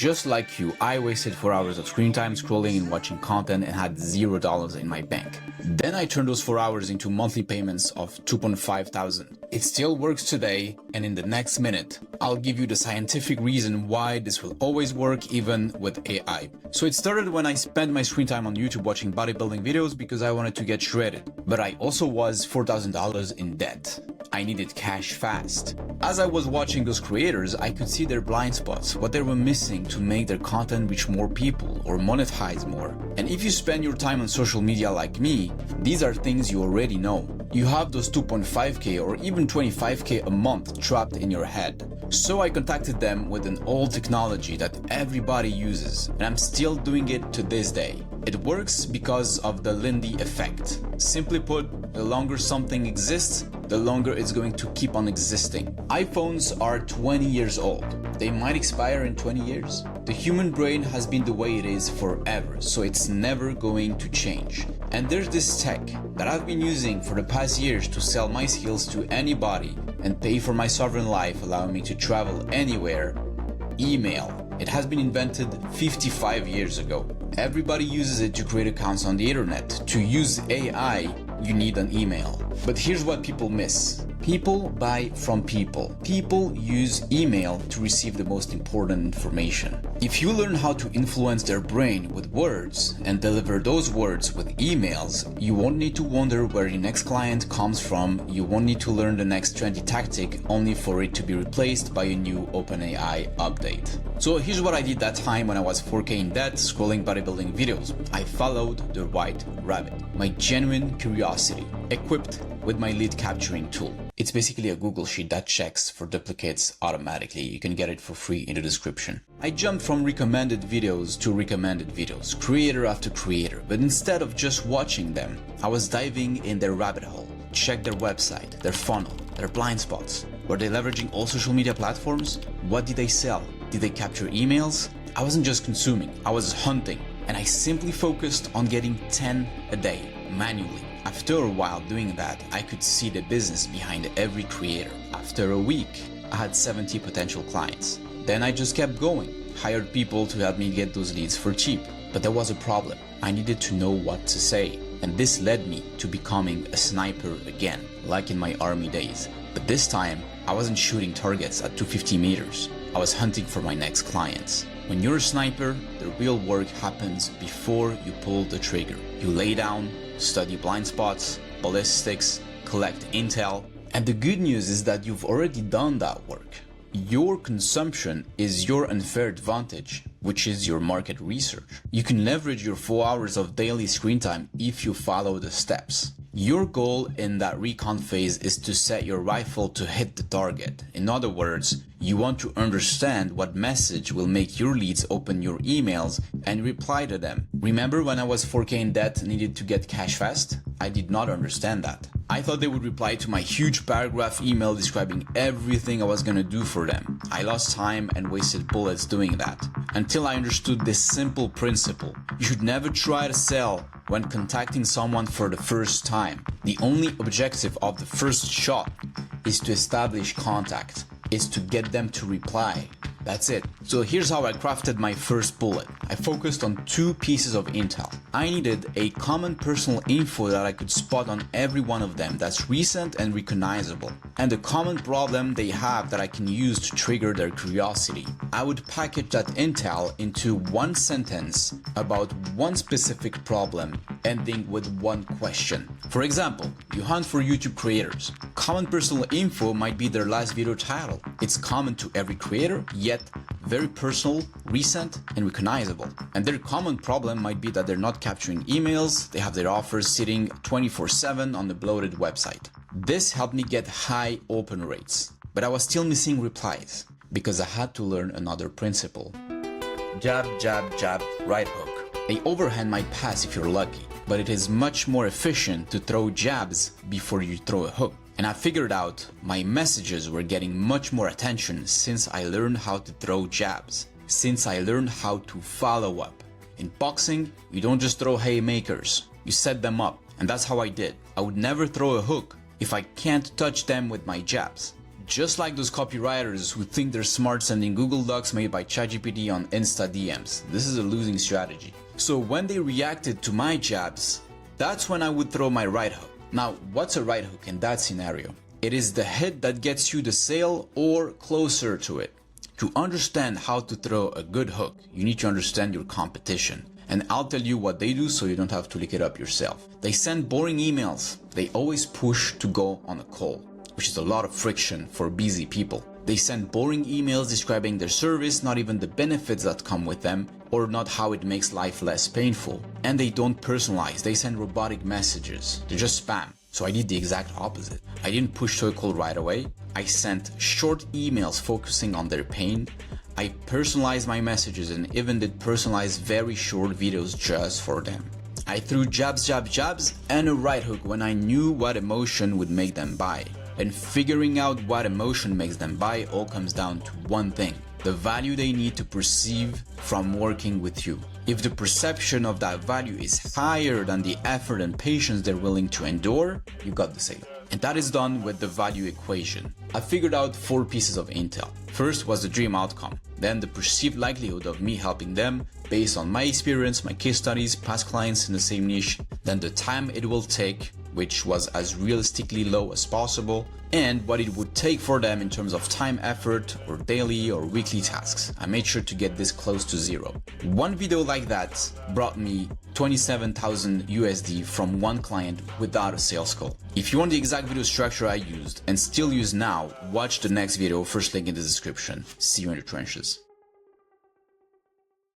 Just like you, I wasted 4 hours of screen time scrolling and watching content and had $0 in my bank. Then I turned those 4 hours into monthly payments of $2,500. It still works today, and in the next minute, I'll give you the scientific reason why this will always work even with AI. So it started when I spent my screen time on YouTube watching bodybuilding videos because I wanted to get shredded. But I also was $4,000 in debt. I needed cash fast. As I was watching those creators, I could see their blind spots, what they were missing to make their content reach more people or monetize more. And if you spend your time on social media like me, these are things you already know. You have those 2.5K or even 25K a month trapped in your head. So I contacted them with an old technology that everybody uses, and I'm still doing it to this day. It works because of the Lindy Effect. Simply put, the longer something exists, the longer it's going to keep on existing. iPhones are 20 years old. They might expire in 20 years. The human brain has been the way it is forever, so it's never going to change. And there's this tech that I've been using for the past years to sell my skills to anybody and pay for my sovereign life, allowing me to travel anywhere. Email. It has been invented 55 years ago. Everybody uses it to create accounts on the internet. To use AI, you need an email. But here's what people miss. People buy from people. People use email to receive the most important information. If you learn how to influence their brain with words and deliver those words with emails, you won't need to wonder where your next client comes from. You won't need to learn the next trendy tactic only for it to be replaced by a new OpenAI update. So here's what I did that time when I was 4K in debt scrolling bodybuilding videos. I followed the white rabbit, my genuine curiosity, equipped with my lead capturing tool. It's basically a Google Sheet that checks for duplicates automatically. You can get it for free in the description. I jumped from recommended videos to recommended videos, creator after creator, but instead of just watching them, I was diving in their rabbit hole. Check their website, their funnel, their blind spots. Were they leveraging all social media platforms? What did they sell? Did they capture emails? I wasn't just consuming, I was hunting, and I simply focused on getting 10 a day, manually. After a while doing that, I could see the business behind every creator. After a week, I had 70 potential clients. Then I just kept going, hired people to help me get those leads for cheap. But there was a problem. I needed to know what to say. And this led me to becoming a sniper again, like in my army days. But this time, I wasn't shooting targets at 250 meters. I was hunting for my next clients. When you're a sniper, the real work happens before you pull the trigger. You lay down, study blind spots, ballistics, collect intel. And the good news is that you've already done that work. Your consumption is your unfair advantage, which is your market research. You can leverage your 4 hours of daily screen time if you follow the steps. Your goal in that recon phase is to set your rifle to hit the target. In other words, you want to understand what message will make your leads open your emails and reply to them. Remember when I was 4K in debt and needed to get cash fast? I did not understand that. I thought they would reply to my huge paragraph email describing everything I was gonna do for them. I lost time and wasted bullets doing that. Until I understood this simple principle. You should never try to sell when contacting someone for the first time. The only objective of the first shot is to establish contact, is to get them to reply. That's it. So here's how I crafted my first bullet. I focused on 2 pieces of intel. I needed a common personal info that I could spot on every one of them that's recent and recognizable, and a common problem they have that I can use to trigger their curiosity. I would package that intel into 1 sentence about one specific problem, ending with 1 question. For example, you hunt for YouTube creators. Common personal info might be their last video title. It's common to every creator, yet very personal, recent, and recognizable. And their common problem might be that they're not capturing emails, they have their offers sitting 24/7 on the bloated website. This helped me get high open rates, but I was still missing replies because I had to learn another principle. Jab, jab, jab, right hook. A overhand might pass if you're lucky, but it is much more efficient to throw jabs before you throw a hook. And I figured out my messages were getting much more attention since I learned how to throw jabs, since I learned how to follow up. In boxing, you don't just throw haymakers, you set them up, and that's how I did. I would never throw a hook if I can't touch them with my jabs. Just like those copywriters who think they're smart sending Google Docs made by ChatGPT on Insta DMs. This is a losing strategy. So when they reacted to my jabs, that's when I would throw my right hook. Now, what's a right hook in that scenario? It is the hit that gets you the sale or closer to it. To understand how to throw a good hook, you need to understand your competition. And I'll tell you what they do so you don't have to look it up yourself. They send boring emails. They always push to go on a call, which is a lot of friction for busy people. They send boring emails describing their service, not even the benefits that come with them, or not how it makes life less painful. And they don't personalize. They send robotic messages. They're just spam. So I did the exact opposite. I didn't push to a call right away. I sent short emails focusing on their pain. I personalized my messages and even did personalized very short videos just for them. I threw jabs, and a right hook when I knew what emotion would make them buy. And figuring out what emotion makes them buy all comes down to one thing: the value they need to perceive from working with you. If the perception of that value is higher than the effort and patience they're willing to endure, you got the sale. And that is done with the value equation. I figured out 4 pieces of intel. First was the dream outcome, then the perceived likelihood of me helping them based on my experience, my case studies, past clients in the same niche, then the time it will take, which was as realistically low as possible, and what it would take for them in terms of time, effort, or daily or weekly tasks. I made sure to get this close to 0. One video like that brought me 27,000 USD from one client without a sales call. If you want the exact video structure I used and still use now, watch the next video, first link in the description. See you in the trenches.